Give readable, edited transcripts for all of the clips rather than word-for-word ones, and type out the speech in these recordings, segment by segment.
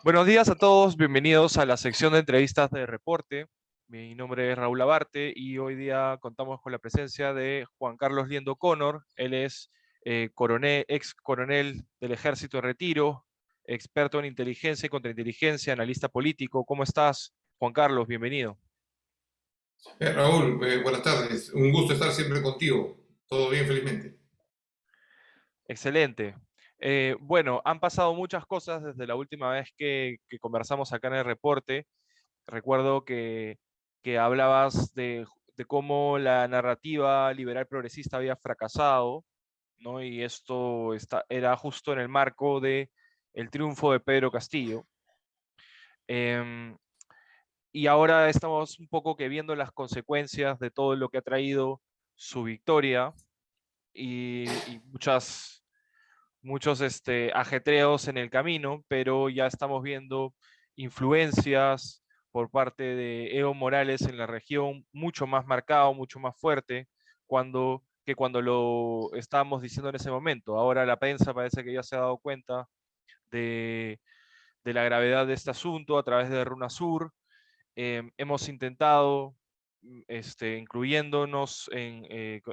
Buenos días a todos, bienvenidos a la sección de entrevistas de Reporte. Mi nombre es Raúl Abarte y hoy día contamos con la presencia de Juan Carlos Liendo Connor. Él es ex coronel del Ejército de Retiro, experto en inteligencia y contrainteligencia, analista político. ¿Cómo estás, Juan Carlos? Bienvenido. Raúl, buenas tardes. Un gusto estar siempre contigo. Todo bien, felizmente. Excelente. Bueno, han pasado muchas cosas desde la última vez que conversamos acá en el Reporte. Recuerdo que hablabas de cómo la narrativa liberal progresista había fracasado, ¿no? Y esto era justo en el marco de el triunfo de Pedro Castillo. Em, y ahora estamos un poco que viendo las consecuencias de todo lo que ha traído su victoria y muchos ajetreos en el camino, pero ya estamos viendo influencias por parte de Evo Morales en la región mucho más marcado, mucho más fuerte que cuando lo estábamos diciendo en ese momento. Ahora la prensa parece que ya se ha dado cuenta de, de la gravedad de este asunto a través de Runa Sur. Hemos intentado, incluyéndonos en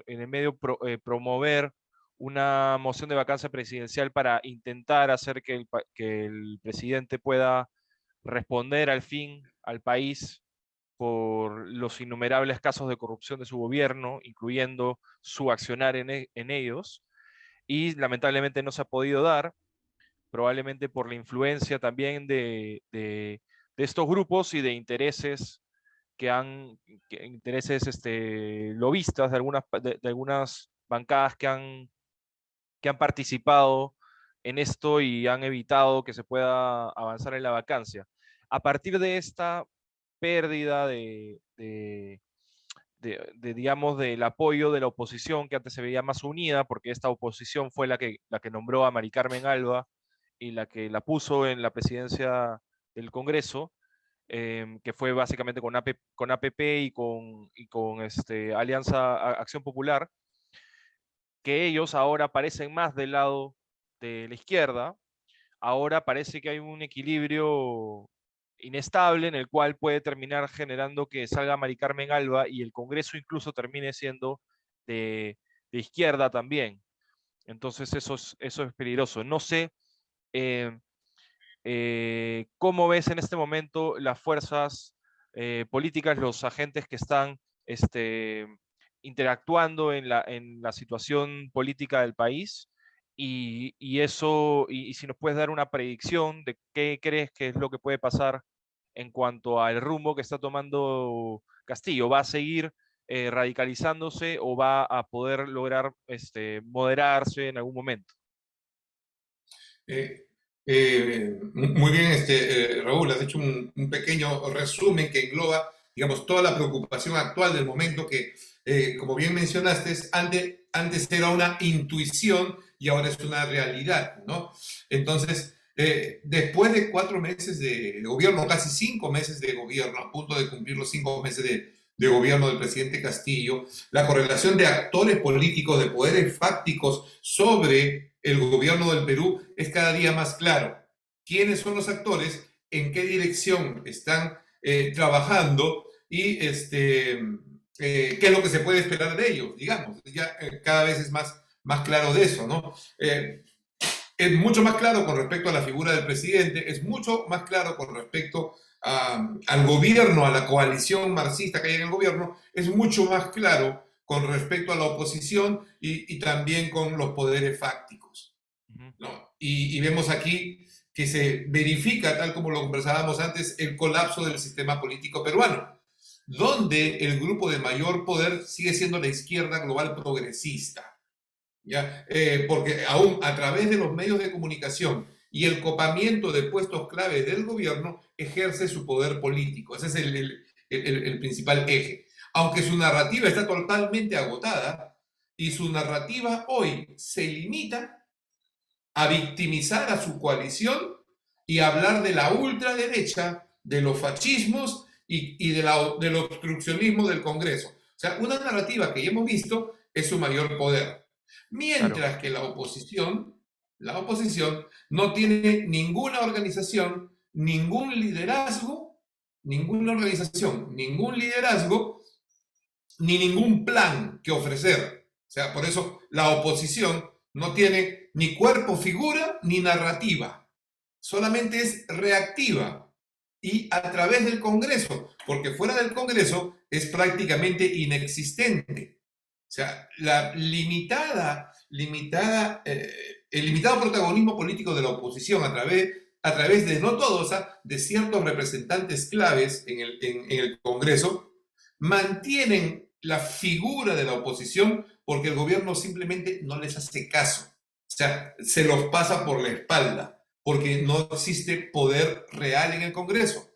el medio, promover una moción de vacancia presidencial para intentar hacer que el presidente pueda responder al fin al país por los innumerables casos de corrupción de su gobierno, incluyendo su accionar en ellos, y lamentablemente no se ha podido dar, probablemente por la influencia también de estos grupos y de intereses intereses lobistas de de algunas bancadas que han participado en esto y han evitado que se pueda avanzar en la vacancia. A partir de esta pérdida digamos, del apoyo de la oposición, que antes se veía más unida, porque esta oposición fue la que nombró a Mari Carmen Alba y la que la puso en la presidencia del Congreso, que fue básicamente con APP y con Alianza Acción Popular, que ellos ahora parecen más del lado de la izquierda. Ahora parece que hay un equilibrio inestable en el cual puede terminar generando que salga Mari Carmen Alba y el Congreso incluso termine siendo de izquierda también. Entonces eso es peligroso. No sé eh, ¿cómo ves en este momento las fuerzas políticas, los agentes que están interactuando en la situación política del país? Y si nos puedes dar una predicción de qué crees que es lo que puede pasar en cuanto al rumbo que está tomando Castillo. ¿Va a seguir radicalizándose o va a poder lograr moderarse en algún momento? Eh, Muy bien, Raúl, has hecho un pequeño resumen que engloba, digamos, toda la preocupación actual del momento que, como bien mencionaste, antes era una intuición y ahora es una realidad, ¿no? Entonces, después de 4 meses de gobierno, casi 5 meses de gobierno, a punto de cumplir los 5 meses de gobierno del presidente Castillo, la correlación de actores políticos, de poderes fácticos sobre el gobierno del Perú es cada día más claro. ¿Quiénes son los actores? ¿En qué dirección están trabajando? Y qué es lo que se puede esperar de ellos, digamos. Ya cada vez es más claro de eso, ¿no? Es mucho más claro con respecto a la figura del presidente, es mucho más claro con respecto al gobierno, a la coalición marxista que hay en el gobierno, es mucho más claro con respecto a la oposición y también con los poderes fácticos, Ujú. ¿no? Y vemos aquí que se verifica, tal como lo conversábamos antes, el colapso del sistema político peruano, donde el grupo de mayor poder sigue siendo la izquierda global progresista. ¿Ya? Porque aún a través de los medios de comunicación y el copamiento de puestos clave del gobierno ejerce su poder político. Ese es el principal eje. Aunque su narrativa está totalmente agotada y su narrativa hoy se limita a victimizar a su coalición y a hablar de la ultraderecha, de los fascismos del obstruccionismo del Congreso. O sea, una narrativa que ya hemos visto es su mayor poder. Claro. Mientras que la oposición no tiene ninguna organización, ningún liderazgo, ninguna organización, ningún liderazgo, ni ningún plan que ofrecer. O sea, por eso la oposición no tiene ni cuerpo, figura, ni narrativa. Solamente es reactiva y a través del Congreso, porque fuera del Congreso es prácticamente inexistente. O sea, el limitado protagonismo político de la oposición a través de, no todos, de ciertos representantes claves en el Congreso, mantienen la figura de la oposición porque el gobierno simplemente no les hace caso. O sea, se los pasa por la espalda porque no existe poder real en el Congreso.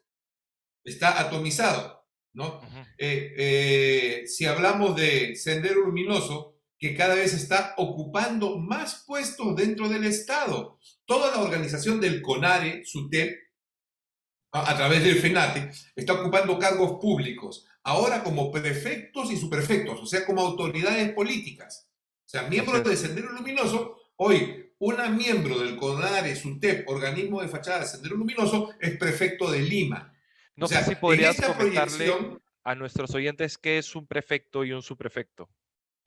Está atomizado, ¿no? Ujú. Si hablamos de Sendero Luminoso, que cada vez está ocupando más puestos dentro del Estado. Toda la organización del CONARE, SUTEP, a través del FENATE, está ocupando cargos públicos, ahora como prefectos y subprefectos, o sea, como autoridades políticas. O sea, Así miembros de es. Sendero Luminoso, hoy una miembro del CONARE, SUTEP, organismo de fachada de Sendero Luminoso, es prefecto de Lima. O No sé si sea, en podrías esta comentarle proyección, a nuestros oyentes qué es un prefecto y un subprefecto.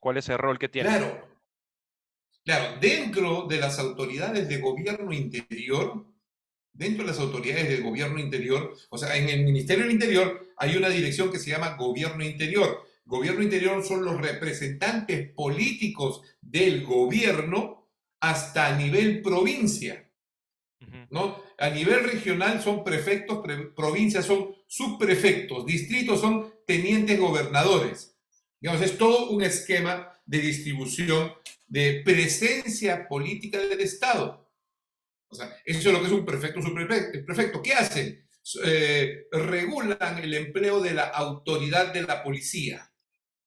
¿Cuál es el rol que tienen? claro, claro, dentro de las autoridades de gobierno interior, dentro de las autoridades del gobierno interior, o sea, en el Ministerio del Interior hay una dirección que se llama Gobierno Interior. Gobierno Interior son los representantes políticos del gobierno hasta a nivel provincia, Ujú. ¿no? A nivel regional son prefectos, provincias son subprefectos, distritos son tenientes gobernadores. Digamos, es todo un esquema de distribución de presencia política del Estado. O sea, eso es lo que es un prefecto, un subprefecto. ¿Qué hacen? Regulan el empleo de la autoridad de la policía.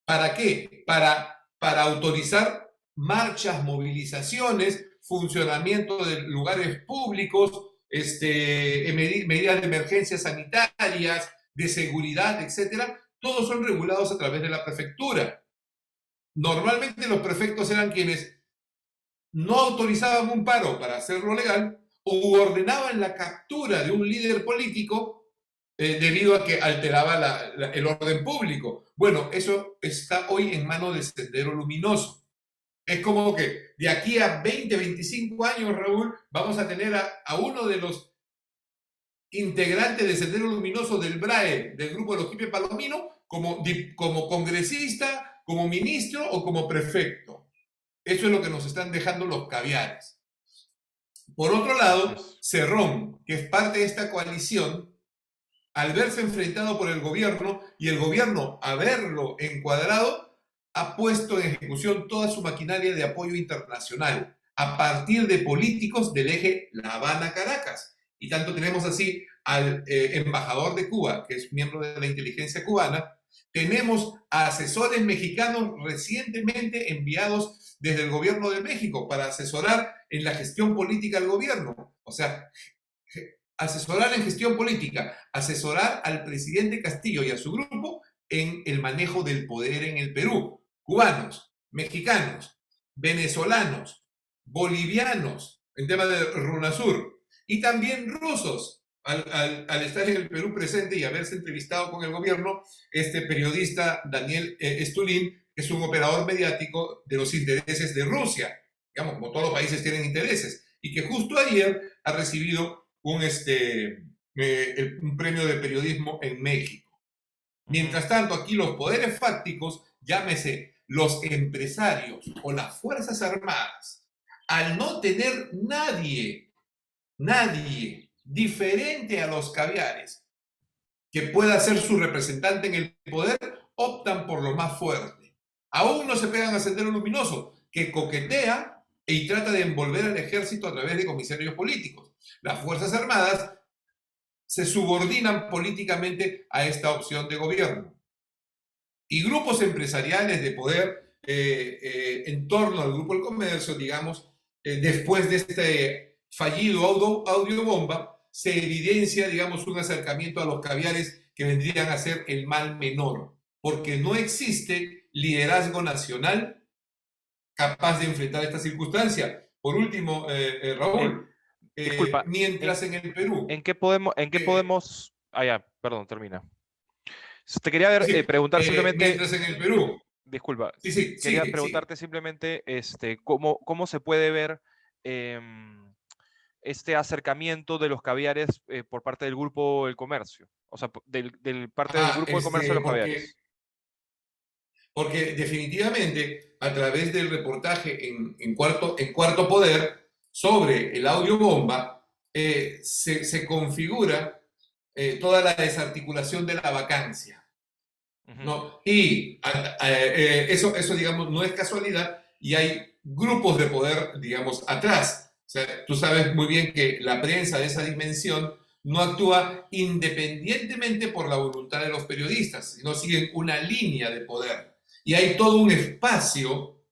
¿Para qué? Para autorizar marchas, movilizaciones, funcionamiento de lugares públicos, medidas de emergencia sanitarias, de seguridad, etcétera. Todos son regulados a través de la prefectura. Normalmente los prefectos eran quienes no autorizaban un paro para hacerlo legal o ordenaban la captura de un líder político debido a que alteraba el orden público. Bueno, eso está hoy en manos de Sendero Luminoso. Es como que de aquí a 20, 25 años, Raúl, vamos a tener a uno de los integrantes de Sendero Luminoso del BRAE, del grupo de los Quipe Palomino, como congresista, como ministro o como prefecto. Eso es lo que nos están dejando los caviares. Por otro Así lado, es. Cerrón, que es parte de esta coalición, al verse enfrentado por el gobierno y el gobierno haberlo encuadrado, ha puesto en ejecución toda su maquinaria de apoyo internacional a partir de políticos del eje La Habana-Caracas. Y tanto tenemos así al embajador de Cuba, que es miembro de la inteligencia cubana, tenemos a asesores mexicanos recientemente enviados desde el gobierno de México para asesorar en la gestión política del gobierno. O sea, asesorar en gestión política, asesorar al presidente Castillo y a su grupo en el manejo del poder en el Perú. Cubanos, mexicanos, venezolanos, bolivianos, en tema de RUNASUR, y también rusos. Al estar en el Perú presente y haberse entrevistado con el gobierno, este periodista Daniel Stulin es un operador mediático de los intereses de Rusia, digamos, como todos los países tienen intereses, y que justo ayer ha recibido un premio de periodismo en México. Ujú. Mientras tanto, aquí los poderes fácticos, llámese los empresarios o las Fuerzas Armadas, al no tener nadie diferente a los caviares que pueda ser su representante en el poder, optan por lo más fuerte. Aún no se pegan a Sendero Luminoso, que coquetea y trata de envolver al ejército a través de comisarios políticos. Las Fuerzas Armadas se subordinan políticamente a esta opción de gobierno. Y grupos empresariales de poder en torno al Grupo del Comercio, digamos, después de este fallido audiobomba, se evidencia, digamos, un acercamiento a los caviares que vendrían a ser el mal menor, porque no existe liderazgo nacional capaz de enfrentar esta circunstancia. Por último, Eh, Raúl. Disculpa, ¿en, mientras en el Perú, en qué eh, podemos, ah, ya, perdón, termina. Te quería sí, preguntar simplemente, mientras en el Perú, disculpa, sí, sí, quería sigue, sigue. preguntarte simplemente, cómo se puede ver este acercamiento de los caviares por parte del grupo El Comercio, o sea, del parte del grupo El Comercio de los Porque Caviares. Porque definitivamente, a través del reportaje en Cuarto Poder sobre el audio bomba, se configura toda la desarticulación de la vacancia, Ujú. ¿no? Y eso, digamos, no es casualidad y hay grupos de poder, digamos, atrás. O sea, tú sabes muy bien que la prensa de esa dimensión no actúa independientemente por la voluntad de los periodistas, sino siguen una línea de poder. Y hay todo un espacio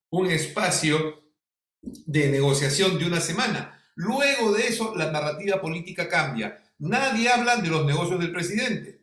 de negociación de una semana. Luego de eso, la narrativa política cambia. Nadie habla de los negocios del presidente.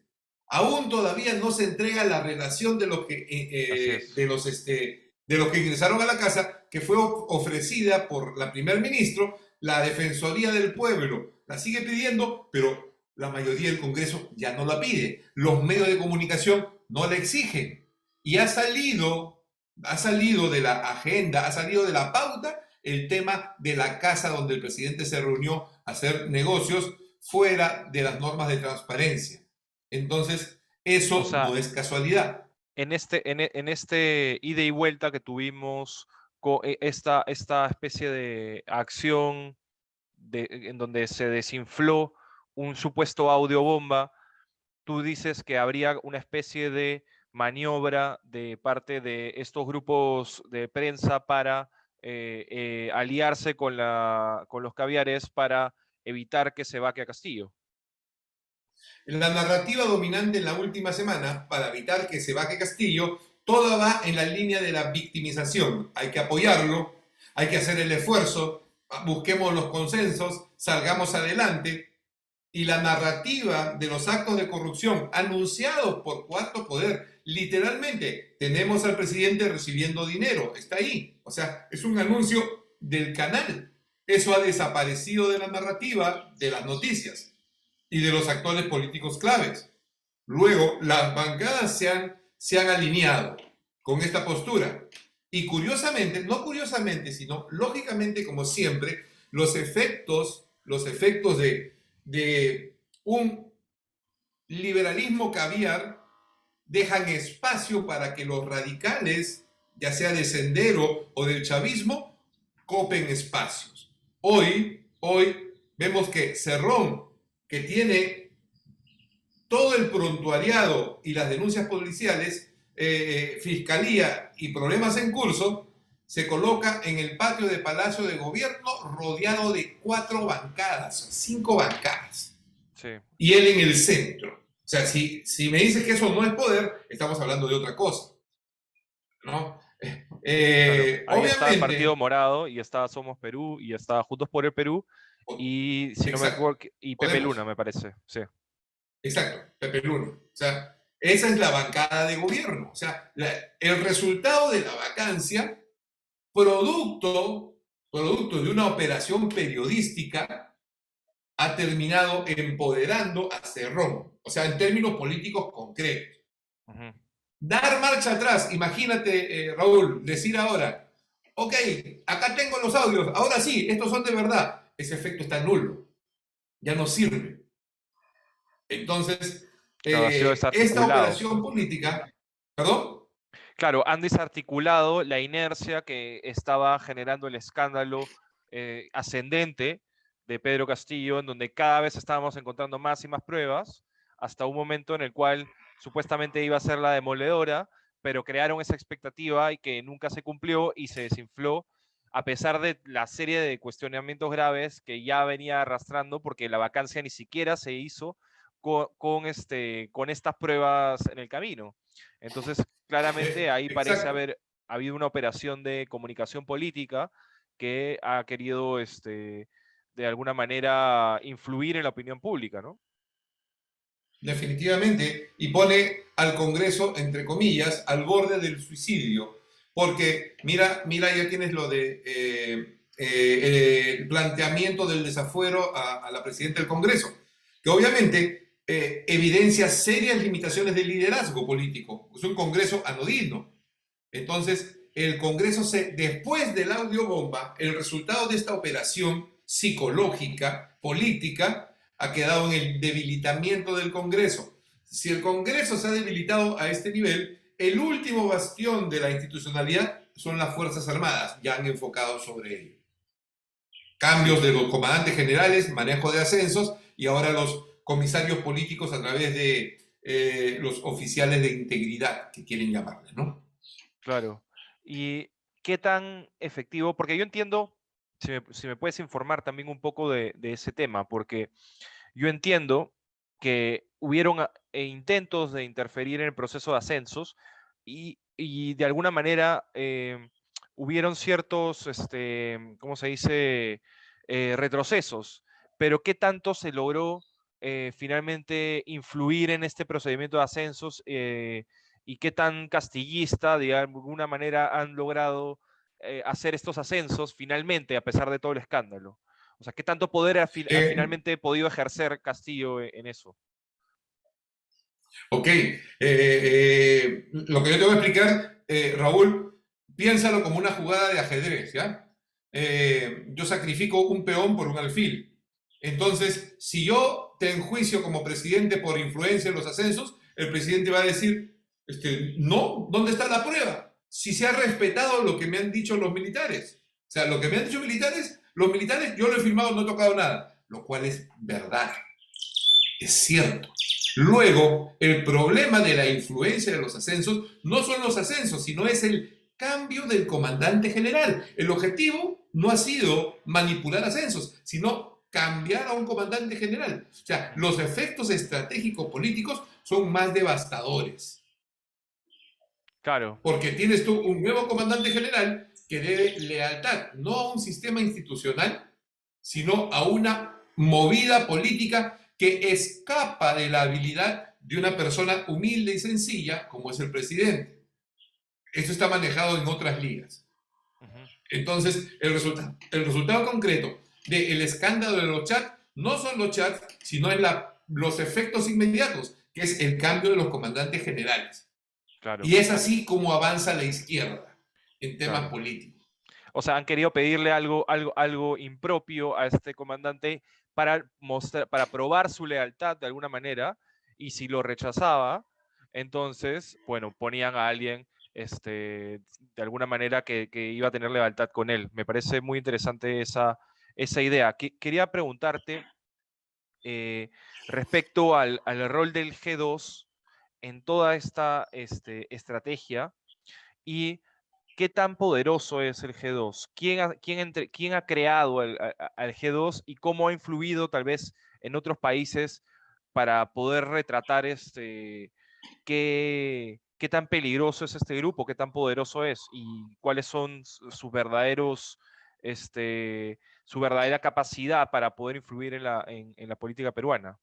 Aún todavía no se entrega la relación Así es. de los que ingresaron a la casa, que fue ofrecida por la primer ministro, la Defensoría del Pueblo. La sigue pidiendo, pero la mayoría del Congreso ya no la pide. Los medios de comunicación no la exigen. Y ha salido de la agenda, ha salido de la pauta el tema de la casa donde el presidente se reunió a hacer negocios fuera de las normas de transparencia. Entonces, O eso sea, no es casualidad. en este ida y vuelta que tuvimos con esta especie de acción en donde se desinfló un supuesto audio bomba, tú dices que habría una especie de maniobra de parte de estos grupos de prensa para aliarse con los caviares para evitar que se vaque a Castillo. La narrativa dominante en la última semana, para evitar que se vaque Castillo, toda va en la línea de la victimización. Hay que apoyarlo, hay que hacer el esfuerzo, busquemos los consensos, salgamos adelante. Y la narrativa de los actos de corrupción anunciados por Cuarto Poder, literalmente, tenemos al presidente recibiendo dinero, está ahí. O sea, es un anuncio del canal. Eso ha desaparecido de la narrativa, de las noticias y de los actores políticos claves. Luego, las bancadas se han alineado con esta postura. Y curiosamente, no curiosamente, sino lógicamente, como siempre, los efectos de un liberalismo caviar dejan espacio para que los radicales, ya sea de Sendero o del chavismo, copen espacios. Hoy vemos que Cerrón, que tiene todo el prontuariado y las denuncias policiales, fiscalía y problemas en curso, se coloca en el patio de Palacio de Gobierno rodeado de 5 bancadas. Sí, Y él en el centro. O sea, si me dices que eso no es poder, estamos hablando de otra cosa, ¿no? claro. Ahí está Partido Obviamente, Morado y está Somos Perú y está Juntos por el Perú y si no me exacto, equivoco, y Pepe Luna, Podemos, me parece. Sí. exacto, Pepe Luna. O sea, esa es la bancada de gobierno. O sea, el resultado de la vacancia, producto, producto de una operación periodística, ha terminado empoderando a Cerrón. O sea, en términos políticos concretos. Ujú. Dar marcha atrás, imagínate, Raúl, decir ahora, ok, acá tengo los audios, ahora sí, estos son de verdad. Ese efecto está nulo, ya no sirve. Entonces, Claro, ha sido esta desarticulado. operación política, perdón, Claro, han desarticulado la inercia que estaba generando el escándalo ascendente de Pedro Castillo, en donde cada vez estábamos encontrando más y más pruebas, hasta un momento en el cual supuestamente iba a ser la demoledora, pero crearon esa expectativa y que nunca se cumplió y se desinfló, a pesar de la serie de cuestionamientos graves que ya venía arrastrando, porque la vacancia ni siquiera se hizo con estas pruebas en el camino. Entonces, claramente ahí parece exacto. haber habido una operación de comunicación política que ha querido, de alguna manera, influir en la opinión pública, ¿no? Definitivamente, y pone al Congreso, entre comillas, al borde del suicidio, porque mira, ya tienes lo de el planteamiento del desafuero a la presidenta del Congreso, que obviamente evidencia serias limitaciones del liderazgo político. Es un Congreso anodino. Entonces, el Congreso, después del audio bomba, el resultado de esta operación psicológica, política, ha quedado en el debilitamiento del Congreso. Si el Congreso se ha debilitado a este nivel, el último bastión de la institucionalidad son las Fuerzas Armadas, ya han enfocado sobre ello. Cambios de los comandantes generales, manejo de ascensos y ahora los comisarios políticos a través de los oficiales de integridad, que quieren llamarles, ¿no? Claro. ¿Y qué tan efectivo? Porque yo entiendo, si me puedes informar también un poco de ese tema, porque yo entiendo que hubieron intentos de interferir en el proceso de ascensos y de alguna manera hubieron ciertos, ¿cómo se dice? Retrocesos. Pero ¿qué tanto se logró finalmente influir en este procedimiento de ascensos? Y qué tan castillista, de alguna manera, han logrado hacer estos ascensos finalmente, a pesar de todo el escándalo. O sea, ¿qué tanto poder ha finalmente podido ejercer Castillo en eso? Ok, lo que yo te voy a explicar, Raúl, piénsalo como una jugada de ajedrez, ¿ya? Yo sacrifico un peón por un alfil. Entonces, si yo te enjuicio como presidente por influencia en los ascensos, el presidente va a decir, no, ¿dónde está la prueba? Si se ha respetado lo que me han dicho los militares. O sea, lo que me han dicho los militares, yo lo he firmado, no he tocado nada, lo cual es verdad, es cierto. Luego, el problema de la influencia de los ascensos no son los ascensos, sino es el cambio del comandante general. El objetivo no ha sido manipular ascensos, sino cambiar a un comandante general. O sea, los efectos estratégicos políticos son más devastadores. Claro. Porque tienes tú un nuevo comandante general que debe lealtad, no a un sistema institucional, sino a una movida política que escapa de la habilidad de una persona humilde y sencilla como es el presidente. Esto está manejado en otras ligas. Entonces, el resultado concreto del escándalo de los chats no son los chats, sino es los efectos inmediatos, que es el cambio de los comandantes generales. Claro. Y es así como avanza la izquierda en temas Claro. políticos. O sea, han querido pedirle algo impropio a este comandante para probar su lealtad de alguna manera, y si lo rechazaba, entonces, bueno, ponían a alguien de alguna manera que iba a tener lealtad con él. Me parece muy interesante esa idea. Quería preguntarte respecto al rol del G2 en toda esta estrategia y qué tan poderoso es el G2, quién ha creado al G2 y cómo ha influido tal vez en otros países para poder retratar qué tan peligroso es este grupo, qué tan poderoso es y cuáles son sus verdaderos, su verdadera capacidad para poder influir en la política peruana.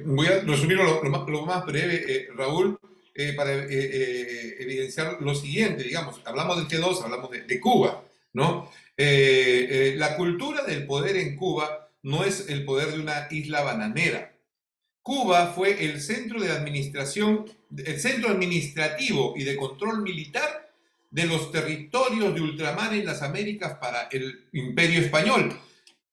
Voy a resumirlo lo más breve, Raúl, para evidenciar lo siguiente, digamos, hablamos del G2, hablamos de Cuba, ¿no? La cultura del poder en Cuba no es el poder de una isla bananera. Cuba fue el centro de administración, el centro administrativo y de control militar de los territorios de ultramar en las Américas para el Imperio Español.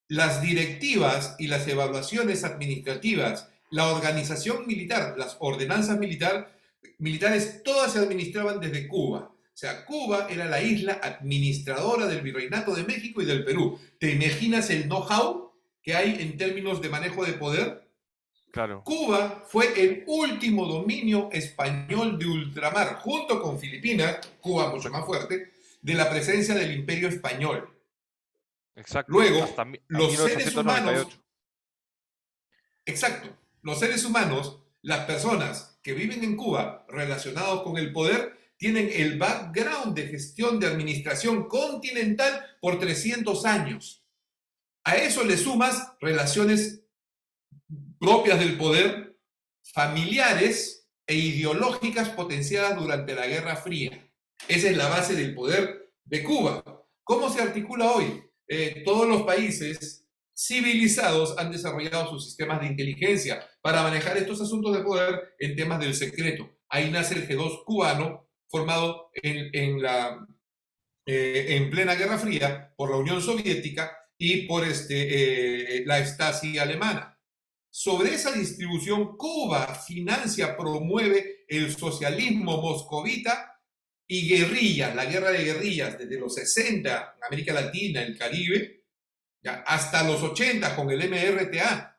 Las directivas y las evaluaciones administrativas, la organización militar, las ordenanzas militares, todas se administraban desde Cuba. O sea, Cuba era la isla administradora del Virreinato de México y del Perú. ¿Te imaginas el know-how que hay en términos de manejo de poder? Claro. Cuba fue el último dominio español de ultramar, junto con Filipinas, Cuba mucho más fuerte, de la presencia del Imperio Español. Exacto. Luego, Hasta los seres 1898. humanos, exacto, los seres humanos, las personas que viven en Cuba relacionados con el poder, tienen el background de gestión de administración continental por 300 años. A eso le sumas relaciones propias del poder, familiares e ideológicas potenciadas durante la Guerra Fría. Esa es la base del poder de Cuba. ¿Cómo se articula hoy? Todos los países civilizados han desarrollado sus sistemas de inteligencia para manejar estos asuntos de poder en temas del secreto. Ahí nace el G2 cubano, formado en plena Guerra Fría por la Unión Soviética y por la Stasi alemana. Sobre esa distribución, Cuba financia, promueve el socialismo moscovita y guerrillas, la guerra de guerrillas, desde los 60 en América Latina, el Caribe, ya, hasta los 80 con el MRTA.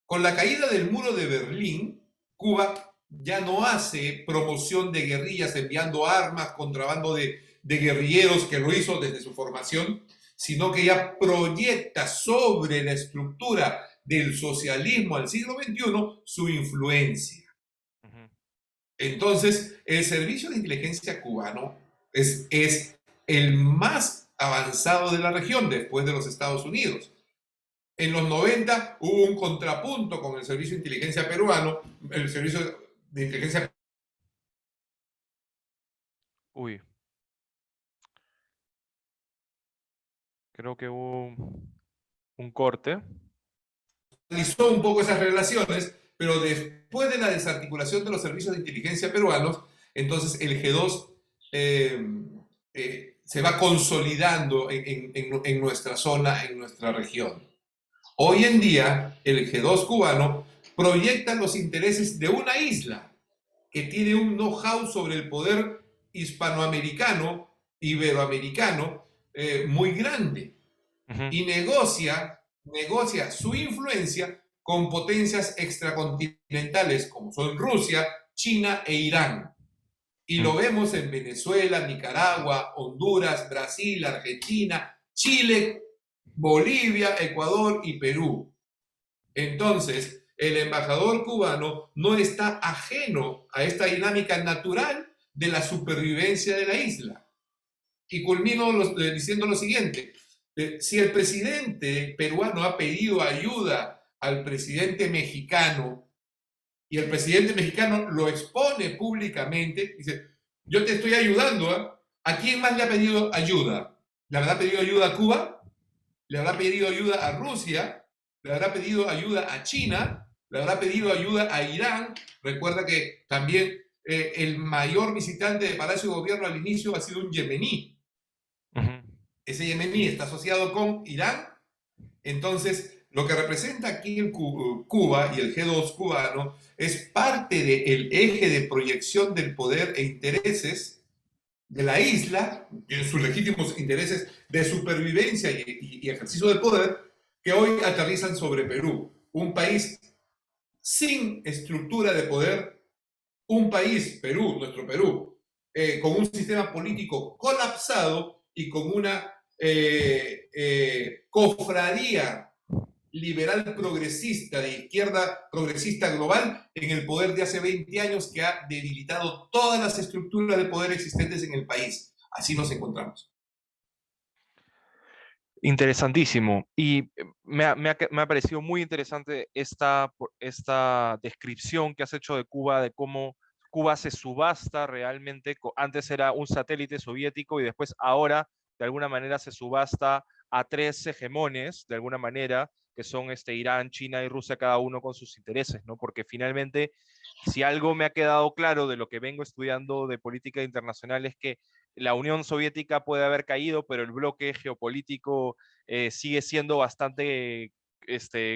Con la caída del muro de Berlín, Cuba ya no hace promoción de guerrillas enviando armas, contrabando de guerrilleros, que lo hizo desde su formación, sino que ya proyecta sobre la estructura del socialismo al siglo XXI su influencia. Entonces, el servicio de inteligencia cubano es el más avanzado de la región después de los Estados Unidos. En los 90 hubo un contrapunto con el servicio de inteligencia peruano, el servicio de inteligencia... Uy, creo que hubo un corte. Analizó un poco esas relaciones, pero después de la desarticulación de los servicios de inteligencia peruanos, entonces el G2 se va consolidando en nuestra zona, en nuestra región. Hoy en día, el G2 cubano proyecta los intereses de una isla que tiene un know-how sobre el poder hispanoamericano, iberoamericano, muy grande. Y negocia su influencia con potencias extracontinentales como son Rusia, China e Irán. Y lo vemos en Venezuela, Nicaragua, Honduras, Brasil, Argentina, Chile, Bolivia, Ecuador y Perú. Entonces, el embajador cubano no está ajeno a esta dinámica natural de la supervivencia de la isla. Y culmino diciendo lo siguiente: si el presidente peruano ha pedido ayuda al presidente mexicano y el presidente mexicano lo expone públicamente, dice, yo te estoy ayudando, ¿eh? ¿A quién más le ha pedido ayuda? ¿Le habrá pedido ayuda a Cuba? ¿Le habrá pedido ayuda a Rusia? ¿Le habrá pedido ayuda a China? ¿Le habrá pedido ayuda a Irán? Recuerda que también el mayor visitante de Palacio de Gobierno al inicio ha sido un yemení. Ese yemení está asociado con Irán. Entonces, lo que representa aquí el Cuba y el G2 cubano es parte del eje de proyección del poder e intereses de la isla, en sus legítimos intereses de supervivencia y ejercicio del poder, que hoy aterrizan sobre Perú, un país sin estructura de poder, un país, Perú, nuestro Perú, con un sistema político colapsado y con una cofradía liberal progresista, de izquierda progresista global, en el poder de hace 20 años que ha debilitado todas las estructuras de poder existentes en el país. Así nos encontramos. Interesantísimo. Y me ha parecido muy interesante esta descripción que has hecho de Cuba, de cómo Cuba se subasta realmente. Antes era un satélite soviético y después ahora, de alguna manera, se subasta a tres hegemones, de alguna manera, que son Irán, China y Rusia, cada uno con sus intereses, ¿no? Porque finalmente, si algo me ha quedado claro de lo que vengo estudiando de política internacional es que la Unión Soviética puede haber caído, pero el bloque geopolítico sigue siendo bastante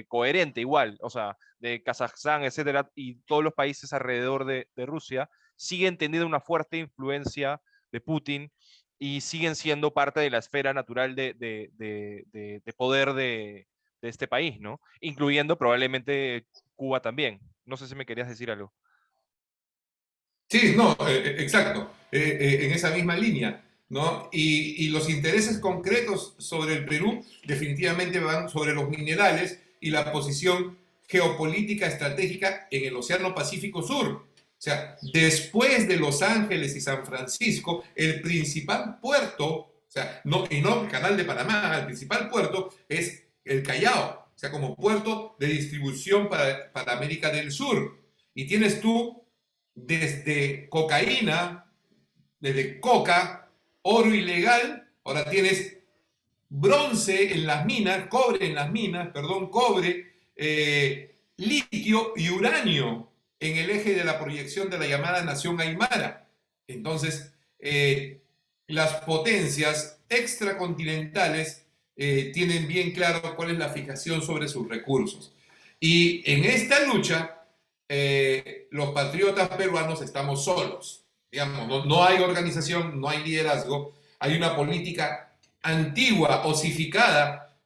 coherente igual, o sea, de Kazajstán, etcétera, y todos los países alrededor de Rusia siguen teniendo una fuerte influencia de Putin y siguen siendo parte de la esfera natural de poder de este país, ¿no? Incluyendo probablemente Cuba también. No sé si me querías decir algo. Sí, no, exacto, en esa misma línea, ¿no? Y los intereses concretos sobre el Perú definitivamente van sobre los minerales y la posición geopolítica estratégica en el Océano Pacífico Sur. O sea, después de Los Ángeles y San Francisco, el principal puerto, o sea, y no el Canal de Panamá, el principal puerto es el Callao, o sea, como puerto de distribución para América del Sur. Y tienes tú desde cocaína, desde coca, oro ilegal, Ahora tienes bronce en las minas, cobre en las minas, perdón, cobre, litio y uranio en el eje de la proyección de la llamada nación Aymara. Entonces, las potencias extracontinentales tienen bien claro cuál es la fijación sobre sus recursos. Y en esta lucha, los patriotas peruanos estamos solos. Digamos, no hay organización, no hay liderazgo, hay una política antigua, osificada,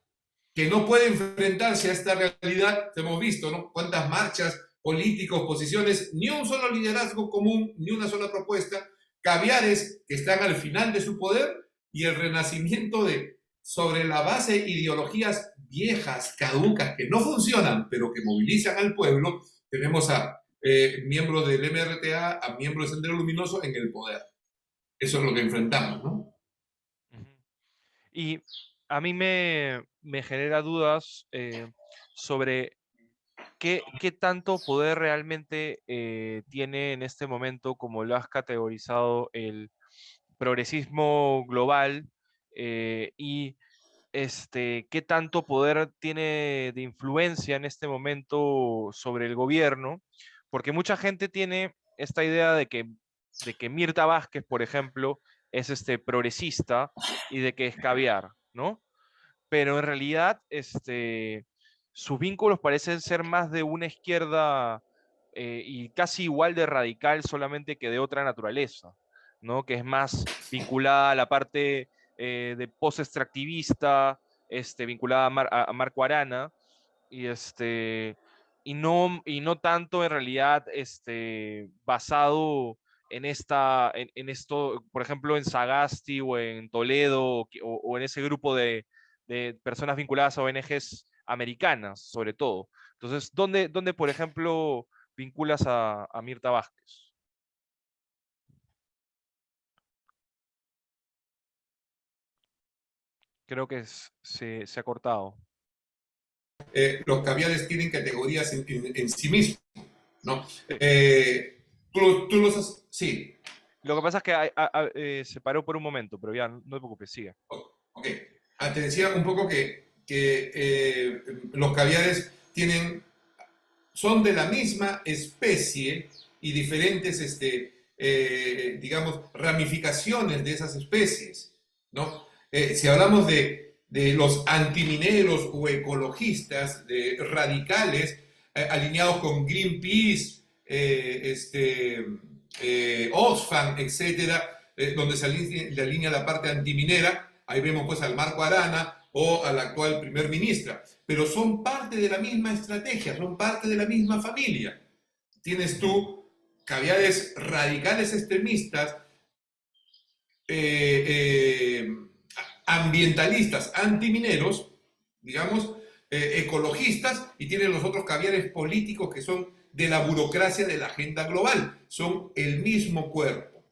que no puede enfrentarse a esta realidad. Hemos visto, ¿no? Cuántas marchas, políticos, posiciones, ni un solo liderazgo común, ni una sola propuesta, caviares que están al final de su poder y el renacimiento de, sobre la base de ideologías viejas, caducas, que no funcionan, pero que movilizan al pueblo. Tenemos a miembros del MRTA, a miembros de Sendero Luminoso en el poder. Eso es lo que enfrentamos, ¿no? Y a mí me genera dudas sobre qué tanto poder realmente tiene en este momento, como lo has categorizado, el progresismo global y qué tanto poder tiene de influencia en este momento sobre el gobierno, porque mucha gente tiene esta idea de que Mirta Vázquez, por ejemplo, es progresista y de que es caviar, ¿no? Pero en realidad sus vínculos parecen ser más de una izquierda y casi igual de radical, solamente que de otra naturaleza, ¿no? Que es más vinculada a la parte de post-extractivista, vinculada a Marco Arana, y, y no tanto en realidad basado en esto, por ejemplo, en Sagasti o en Toledo o en ese grupo de personas vinculadas a ONGs americanas, sobre todo. Entonces, ¿dónde por ejemplo, vinculas a Mirta Vázquez? Creo que se ha cortado. Los caviares tienen categorías en sí mismos, ¿no? Sí. Tú los has... Sí, Lo que pasa es que se paró por un momento, pero ya, no te preocupes, sigue. ok. Te decía un poco que los caviares son de la misma especie y diferentes, digamos, ramificaciones de esas especies, ¿no? Si hablamos de los antimineros o ecologistas radicales alineados con Greenpeace, Oxfam, etcétera, donde se alinea la parte antiminera, ahí vemos pues al Marco Arana o a la actual primer ministra, pero son parte de la misma estrategia, son parte de la misma familia. Tienes tú caviares radicales extremistas, eh, eh, ambientalistas, antimineros, digamos, ecologistas, y tienen los otros caviares políticos que son de la burocracia de la agenda global. Son el mismo cuerpo.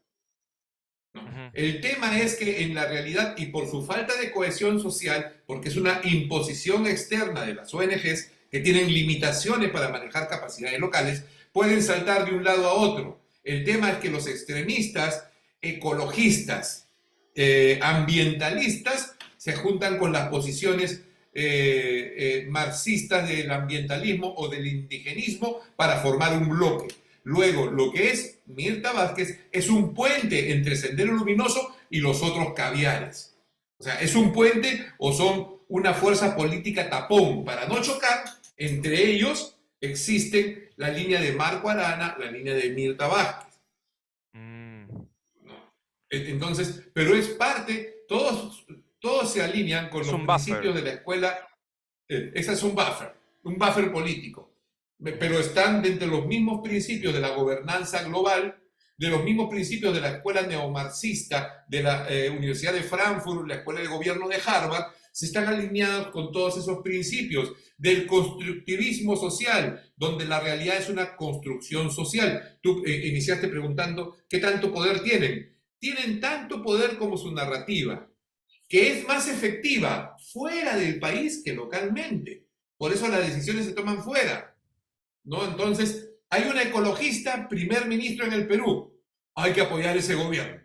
¿No? Ujú. El tema es que en la realidad, y por su falta de cohesión social, porque es una imposición externa de las ONGs que tienen limitaciones para manejar capacidades locales, pueden saltar de un lado a otro. El tema es que los extremistas, ecologistas, ambientalistas, se juntan con las posiciones marxistas del ambientalismo o del indigenismo para formar un bloque. Luego, lo que es Mirta Vázquez es un puente entre Sendero Luminoso y los otros caviares. O sea, es un puente o son una fuerza política tapón. Para no chocar, entre ellos existen la línea de Marco Arana, la línea de Mirta Vázquez. Mm. ¿No? Entonces, pero es parte, todos se alinean con Es los un buffer. principios de la escuela. Ese es un buffer político, pero están dentro de los mismos principios de la gobernanza global, de los mismos principios de la escuela neomarxista, de la Universidad de Frankfurt, la escuela de gobierno de Harvard, se están alineados con todos esos principios del constructivismo social, donde la realidad es una construcción social. Tú iniciaste preguntando qué tanto poder tienen. Tienen tanto poder como su narrativa, que es más efectiva fuera del país que localmente. Por eso las decisiones se toman fuera, ¿no? Entonces, hay una ecologista primer ministro en el Perú. Hay que apoyar ese gobierno,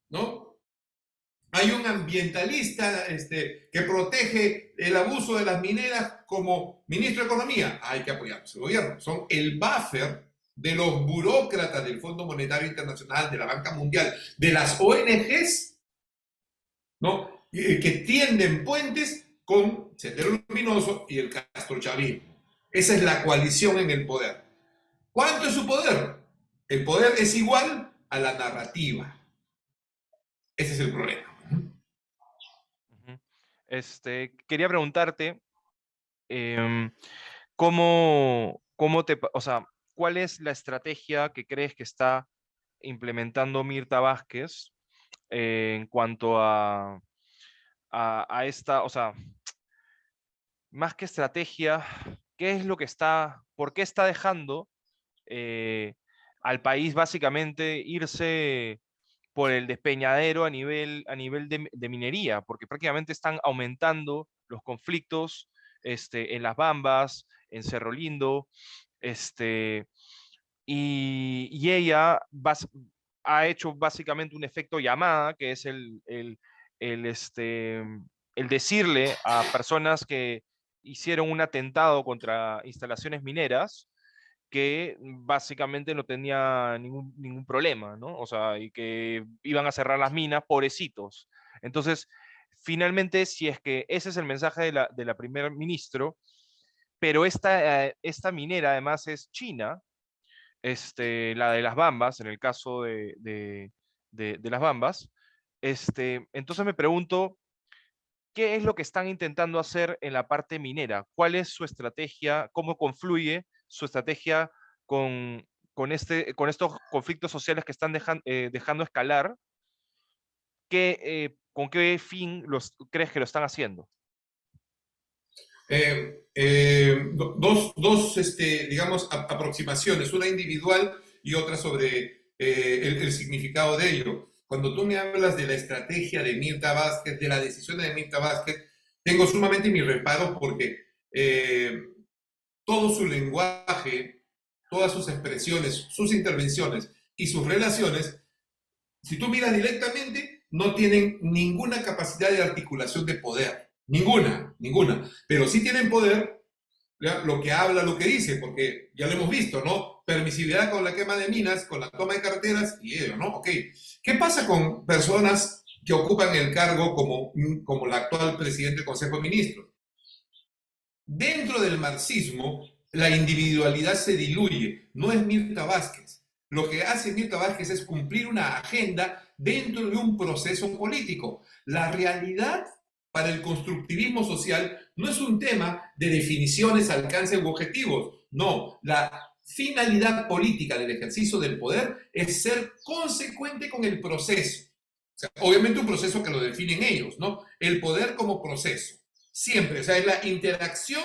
¿no? hay un ambientalista que protege el abuso de las mineras como ministro de Economía. Hay que apoyarlos. El gobierno son el buffer de los burócratas del Fondo Monetario Internacional, de la Banca Mundial, de las ONGs, ¿no? Que tienden puentes con Sendero Luminoso y el castrochavismo. Esa es la coalición en el poder. ¿Cuánto es su poder? El poder es igual a la narrativa. Ese es el problema. Ujú. Quería preguntarte, ¿cómo o sea, cuál es la estrategia que crees que está implementando Mirta Vázquez en cuanto a esta, o sea, más que estrategia, ¿qué es lo que por qué está dejando eh, al país básicamente irse por el despeñadero a nivel de minería? Porque prácticamente están aumentando los conflictos en Las Bambas, en Cerro Lindo, este, y ella ha hecho básicamente un efecto llamada, que es el decirle a personas que hicieron un atentado contra instalaciones mineras que básicamente no tenía ningún problema, ¿no? O sea, y que iban a cerrar las minas, pobrecitos. Entonces, finalmente, si es que ese es el mensaje de la primer ministro, pero esta minera además es China, la de las Bambas, en el caso de las Bambas, entonces me pregunto, ¿qué es lo que están intentando hacer en la parte minera? ¿Cuál es su estrategia? ¿Cómo confluye su estrategia con estos conflictos sociales que están dejando escalar? ¿Con qué fin crees que lo están haciendo? Digamos, aproximaciones, una individual y otra sobre el significado de ello. Cuando tú me hablas de la estrategia de Mirta Vázquez, de la decisión de Mirta Vázquez, tengo sumamente mi reparo porque todo su lenguaje, todas sus expresiones, sus intervenciones y sus relaciones, si tú miras directamente, no tienen ninguna capacidad de articulación de poder. Ninguna, ninguna. Pero sí tienen poder, ¿ya? Lo que habla, lo que dice, porque ya lo hemos visto, ¿no? Permisividad con la quema de minas, con la toma de carreteras y ello, ¿no? Ok. ¿Qué pasa con personas que ocupan el cargo como la actual presidente del Consejo de Ministros? Dentro del marxismo, la individualidad se diluye. No es Mirta Vázquez. Lo que hace Mirta Vázquez es cumplir una agenda dentro de un proceso político. La realidad para el constructivismo social no es un tema de definiciones, alcance u objetivos. No, la finalidad política del ejercicio del poder es ser consecuente con el proceso. O sea, obviamente un proceso que lo definen ellos, ¿no? El poder como proceso. Siempre, o sea, es la interacción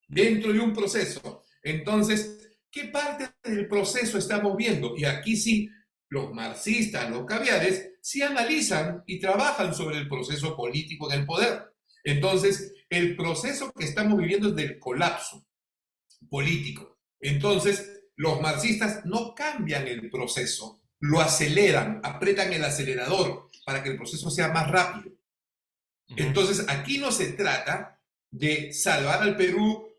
dentro de un proceso. Entonces, ¿qué parte del proceso estamos viendo? Y aquí sí, los marxistas, los caviares, sí analizan y trabajan sobre el proceso político del poder. Entonces, el proceso que estamos viviendo es del colapso político. Entonces, los marxistas no cambian el proceso, lo aceleran, apretan el acelerador para que el proceso sea más rápido. Entonces, aquí no se trata de salvar al Perú,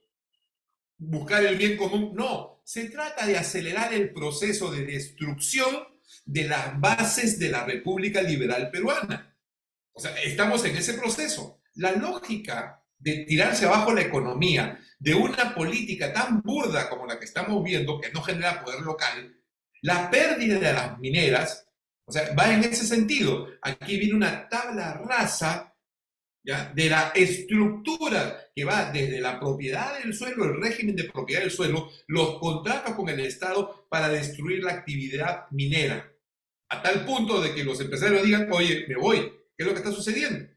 buscar el bien común, no, se trata de acelerar el proceso de destrucción de las bases de la República Liberal Peruana. O sea, estamos en ese proceso. La lógica de tirarse abajo la economía, de una política tan burda como la que estamos viendo, que no genera poder local, la pérdida de las mineras, o sea, va en ese sentido. Aquí viene una tabla rasa, ¿ya?, de la estructura que va desde la propiedad del suelo, el régimen de propiedad del suelo, los contratos con el Estado para destruir la actividad minera, a tal punto de que los empresarios digan, oye, me voy, ¿qué es lo que está sucediendo?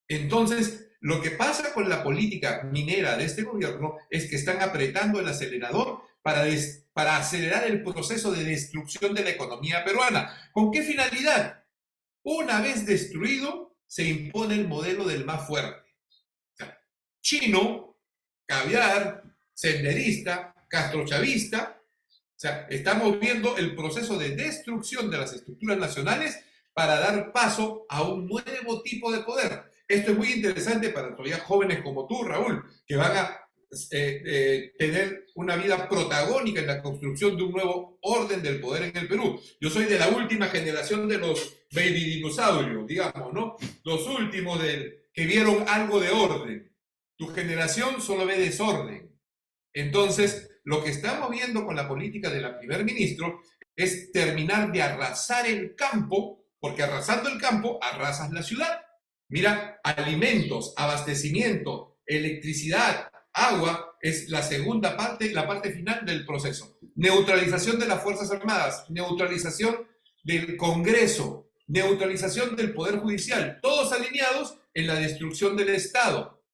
Entonces, lo que pasa con la política minera de este gobierno es que están apretando el acelerador para acelerar el proceso de destrucción de la economía peruana. ¿Con qué finalidad? Una vez destruido, se impone el modelo del más fuerte. O sea, chino, caviar, senderista, castrochavista. O sea, estamos viendo el proceso de destrucción de las estructuras nacionales para dar paso a un nuevo tipo de poder. Esto es muy interesante para todavía jóvenes como tú, Raúl, que van a tener una vida protagónica en la construcción de un nuevo orden del poder en el Perú. Yo soy de la última generación de los baby dinosaurios, digamos, ¿no? Los últimos que vieron algo de orden. Tu generación solo ve desorden. Entonces, lo que estamos viendo con la política de la primer ministro es terminar de arrasar el campo, porque arrasando el campo, arrasas la ciudad. Mira, alimentos, abastecimiento, electricidad, agua, es la segunda parte, la parte final del proceso. Neutralización de las Fuerzas Armadas, neutralización del Congreso, neutralización del Poder Judicial, todos alineados en la destrucción del Estado.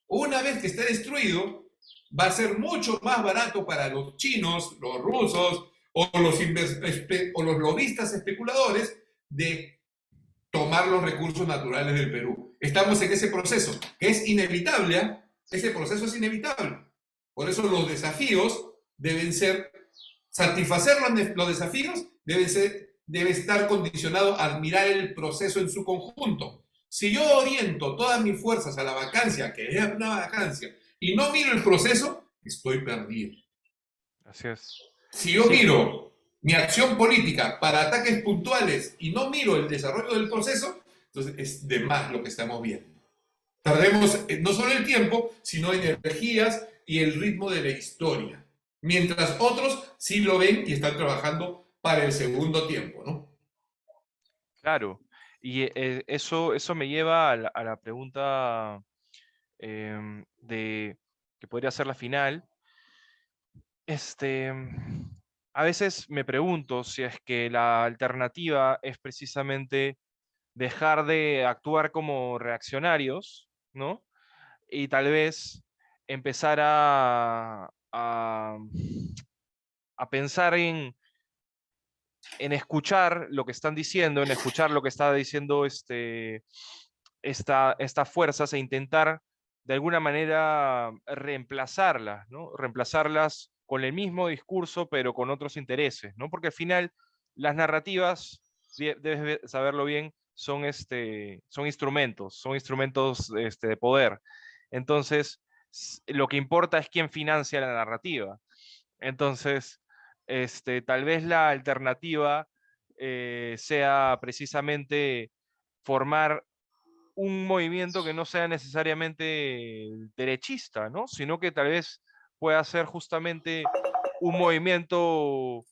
Una vez que esté destruido, va a ser mucho más barato para los chinos, los rusos o los lobistas especuladores de tomar los recursos naturales del Perú. Estamos en ese proceso, que es inevitable, ¿eh? Ese proceso es inevitable. Por eso los desafíos deben ser, satisfacer los desafíos debe estar condicionado a mirar el proceso en su conjunto. Si yo oriento todas mis fuerzas a la vacancia, que es una vacancia, y no miro el proceso, estoy perdido. Así es. Si yo miro mi acción política para ataques puntuales y no miro el desarrollo del proceso, entonces es de más lo que estamos viendo. Perdemos no solo el tiempo, sino energías y el ritmo de la historia. Mientras otros sí lo ven y están trabajando para el segundo tiempo, ¿no? Claro. Y eso me lleva a la pregunta que podría ser la final. A veces me pregunto si es que la alternativa es precisamente dejar de actuar como reaccionarios, ¿no? Y tal vez empezar a pensar en escuchar lo que están diciendo, en escuchar lo que está diciendo estas fuerzas e intentar de alguna manera reemplazarlas, ¿no? Reemplazarlas con el mismo discurso, pero con otros intereses, ¿no? Porque al final las narrativas, debes saberlo bien, son instrumentos de poder. Entonces, lo que importa es quién financia la narrativa. Entonces, tal vez la alternativa sea precisamente formar un movimiento que no sea necesariamente derechista, ¿no? Sino que tal vez pueda ser justamente un movimiento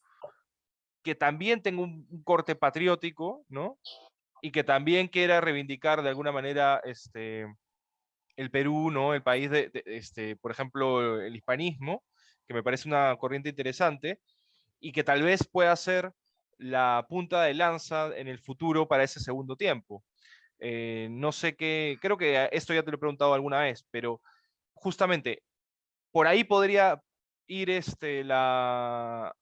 que también tenga un corte patriótico, ¿no? Y que también quiera reivindicar de alguna manera el Perú, ¿no? El país por ejemplo, el hispanismo, que me parece una corriente interesante, y que tal vez pueda ser la punta de lanza en el futuro para ese segundo tiempo. No sé qué, creo que esto ya te lo he preguntado alguna vez, pero justamente por ahí podría ir esa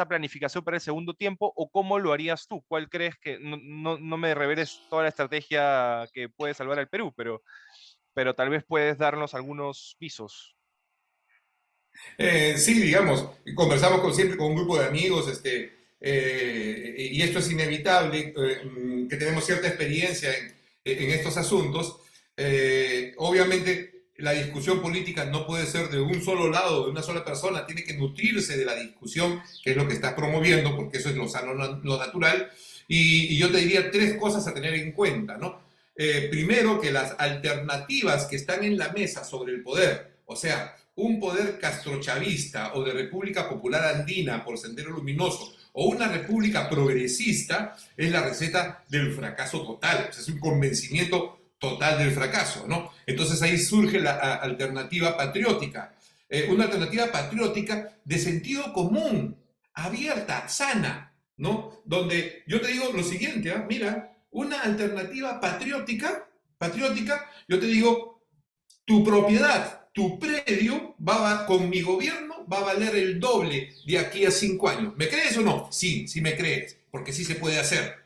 planificación para el segundo tiempo, o cómo lo harías tú. ¿Cuál crees que, no me reveles toda la estrategia que puede salvar al Perú, pero tal vez puedes darnos algunos visos? Sí, digamos, conversamos siempre con un grupo de amigos, y esto es inevitable, que tenemos cierta experiencia en estos asuntos. Obviamente, la discusión política no puede ser de un solo lado, de una sola persona, tiene que nutrirse de la discusión, que es lo que estás promoviendo, porque eso es lo sano, lo natural. Y yo te diría tres cosas a tener en cuenta, ¿no? Primero, que las alternativas que están en la mesa sobre el poder, o sea, un poder castrochavista o de República Popular Andina por Sendero Luminoso o una república progresista, es la receta del fracaso total. O sea, es un convencimiento total del fracaso, ¿no? Entonces ahí surge la alternativa patriótica. Una alternativa patriótica de sentido común, abierta, sana, ¿no? Donde yo te digo lo siguiente, ¿eh? Mira, una alternativa patriótica, yo te digo, tu propiedad, tu predio, con mi gobierno, va a valer el doble de aquí a 5 años. ¿Me crees o no? Sí, sí me crees, porque sí se puede hacer,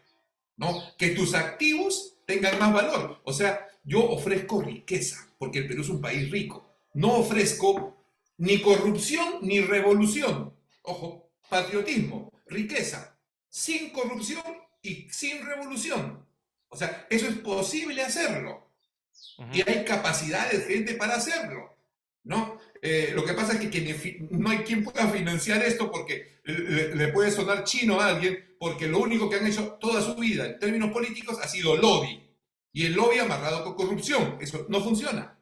¿no? Que tus activos tengan más valor. O sea, yo ofrezco riqueza, porque el Perú es un país rico. No ofrezco ni corrupción ni revolución. Ojo, patriotismo, riqueza, sin corrupción y sin revolución. O sea, eso es posible hacerlo. Y Ujú, hay capacidad de gente para hacerlo, ¿no? Lo que pasa es que no hay quien pueda financiar esto porque le puede sonar chino a alguien, porque lo único que han hecho toda su vida en términos políticos ha sido lobby. Y el lobby amarrado con corrupción. Eso no funciona.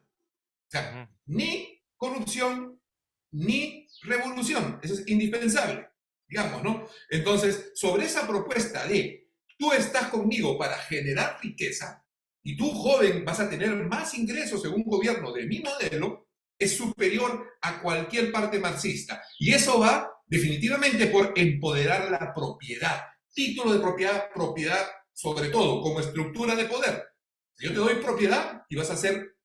O sea, ujú. ni corrupción, ni revolución. Eso es indispensable, digamos, ¿no? Entonces, sobre esa propuesta de tú estás conmigo para generar riqueza y tú, joven, vas a tener más ingresos en un gobierno de mi modelo, es superior a cualquier parte marxista. Y eso va definitivamente por empoderar la propiedad. Título de propiedad, propiedad sobre todo, como estructura de poder. Yo te doy propiedad y vas a ser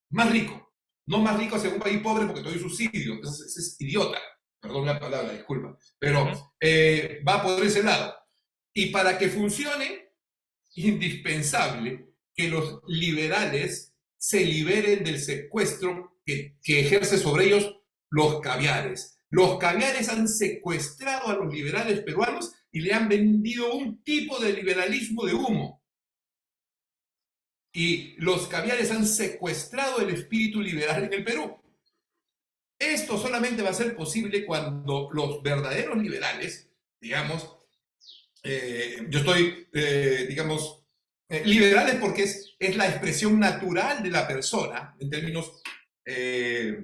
más rico. No más rico hacia un país pobre porque te doy subsidio. Eso es idiota. Perdón la palabra, disculpa. Pero Ujú. va por ese lado. Y para que funcione, indispensable que los liberales se liberen del secuestro que ejerce sobre ellos los caviares. Los caviares han secuestrado a los liberales peruanos y le han vendido un tipo de liberalismo de humo. Y los caviares han secuestrado el espíritu liberal en el Perú. Esto solamente va a ser posible cuando los verdaderos liberales, digamos, yo estoy, digamos, liberales porque es la expresión natural de la persona en términos eh,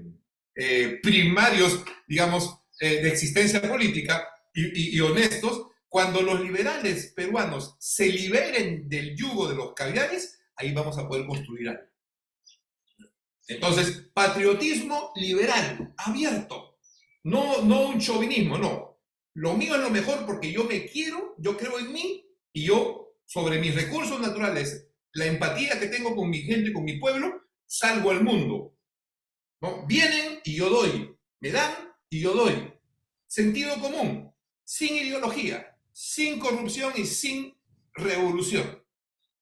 primarios, digamos, de existencia política y honestos. Cuando los liberales peruanos se liberen del yugo de los caviares, ahí vamos a poder construir algo. Entonces, patriotismo liberal, abierto. No un chauvinismo, no. Lo mío es lo mejor porque yo me quiero, yo creo en mí y yo, sobre mis recursos naturales, la empatía que tengo con mi gente, con mi pueblo, salgo al mundo. ¿No? Vienen y yo doy. Me dan y yo doy. Sentido común, sin ideología, sin corrupción y sin revolución.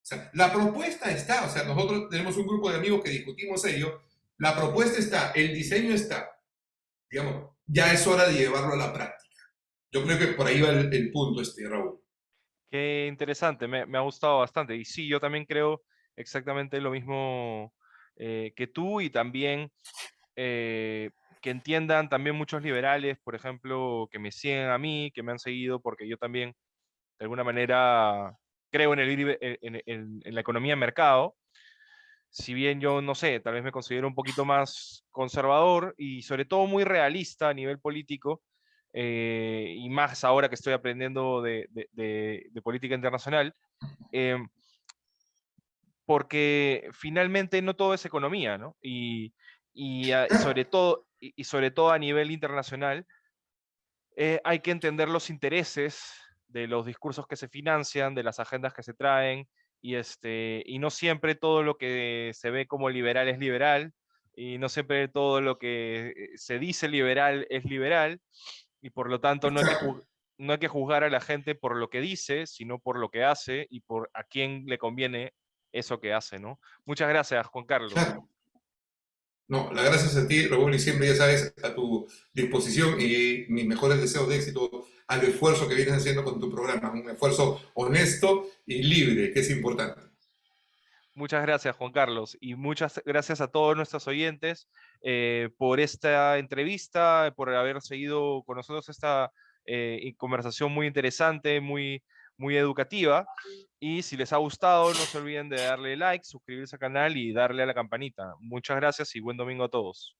O sea, la propuesta está, o sea, nosotros tenemos un grupo de amigos que discutimos ello, la propuesta está, el diseño está, digamos, ya es hora de llevarlo a la práctica. Yo creo que por ahí va el punto, Raúl. Qué interesante, me ha gustado bastante. Y sí, yo también creo exactamente lo mismo que tú y también eh, que entiendan también muchos liberales, por ejemplo, que me siguen a mí, que me han seguido, porque yo también de alguna manera creo en, en la economía de mercado. Si bien yo no sé, tal vez me considero un poquito más conservador y sobre todo muy realista a nivel político, y más ahora que estoy aprendiendo de política internacional, eh, porque finalmente no todo es economía, ¿no? Y sobre todo, y sobre todo a nivel internacional, hay que entender los intereses de los discursos que se financian, de las agendas que se traen, y no siempre todo lo que se ve como liberal es liberal, y no siempre todo lo que se dice liberal es liberal, y por lo tanto Exacto. no hay que juzgar a la gente por lo que dice, sino por lo que hace y por a quién le conviene eso que hace, ¿no? Muchas gracias, Juan Carlos. Claro. No, las gracias a ti, Raúl, y siempre, ya sabes, a tu disposición y mis mejores deseos de éxito al esfuerzo que vienes haciendo con tu programa. Un esfuerzo honesto y libre, que es importante. Muchas gracias, Juan Carlos, y muchas gracias a todos nuestros oyentes por esta entrevista, por haber seguido con nosotros esta conversación muy interesante, muy educativa. Y si les ha gustado, no se olviden de darle like, suscribirse al canal y darle a la campanita. Muchas gracias y buen domingo a todos.